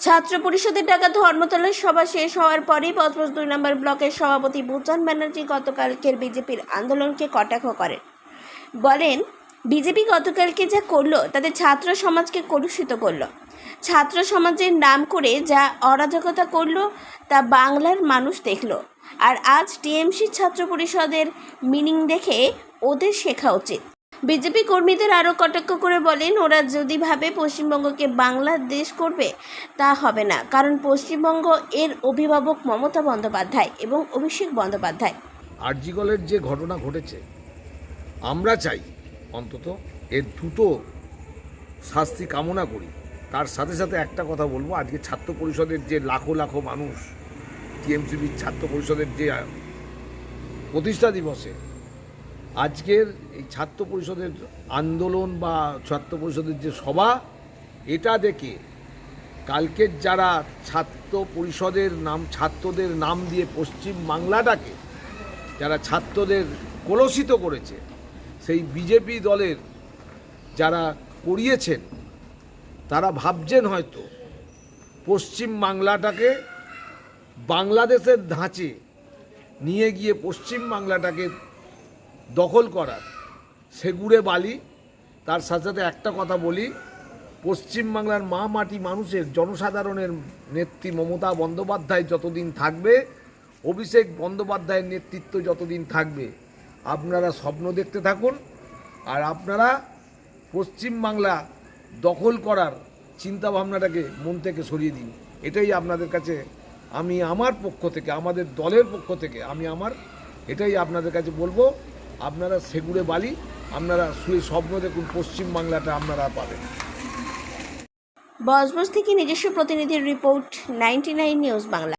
ছাত্র পরিষদের ডাকা ধর্মতলার সভা শেষ হওয়ার পরেই বজবজ 2 নম্বর ব্লকের সভাপতি বুচান ব্যানার্জি গতকালকের বিজেপির আন্দোলনকে কটাক্ষ করেন। বলেন, বিজেপি গতকালকে যা করলো তাতে ছাত্র সমাজকে কলুষিত করলো। ছাত্র সমাজের নাম করে যা অরাজকতা করলো তা বাংলার মানুষ দেখলো। আর আজ টিএমসি ছাত্র পরিষদের মিনিং দেখে ওদের শেখা উচিত। বিজেপি কর্মীদের আরও কটাক্ষ করে বলেন, ওরা যদি ভাবে পশ্চিমবঙ্গকে বাংলার দেশ করবে তা হবে না, কারণ পশ্চিমবঙ্গ এর অভিভাবক মমতা বন্দ্যোপাধ্যায় এবং অভিষেক বন্দ্যোপাধ্যায়। আরজিকরের যে ঘটনা ঘটেছে, আমরা চাই অন্তত এর দ্রুত শাস্তি কামনা করি। তার সাথে সাথে একটা কথা বলবো, আজকে ছাত্র পরিষদের যে লাখো লাখো মানুষ টিএমসিবির ছাত্র পরিষদের যে প্রতিষ্ঠা দিবসে আজকের এই ছাত্র পরিষদের আন্দোলন বা ছাত্র পরিষদের যে সভা, এটা দেখে কালকের যারা ছাত্র পরিষদের নাম ছাত্রদের নাম দিয়ে পশ্চিম বাংলাটাকে যারা ছাত্রদের কলুষিত করেছে, সেই বিজেপি দলের যারা করিয়েছেন তারা ভাবছেন হয়তো পশ্চিম বাংলাটাকে বাংলাদেশের ধাঁচে নিয়ে গিয়ে পশ্চিম বাংলাটাকে দখল করার সেগুড়ে বালি। তার সাথে সাথে একটা কথা বলি, পশ্চিমবাংলার মা মাটি মানুষের জনসাধারণের নেত্রী মমতা বন্দ্যোপাধ্যায় যতদিন থাকবে, অভিষেক বন্দ্যোপাধ্যায়ের নেতৃত্ব যতদিন থাকবে, আপনারা স্বপ্ন দেখতে থাকুন। আর আপনারা পশ্চিমবাংলা দখল করার চিন্তাভাবনাটাকে মন থেকে সরিয়ে দিন। এটাই আপনাদের কাছে আমি আমার পক্ষ থেকে, আমাদের দলের পক্ষ থেকে এটাই আপনাদের কাছে বলবো। আপনারা সেগুড়ে বালি, আপনারা শুয়ে স্বপ্ন দেখুন, পশ্চিম বাংলাটা আপনারা পাবেন। বজবজ থেকে নিজস্ব প্রতিনিধির রিপোর্ট, 99 নিউজ বাংলা।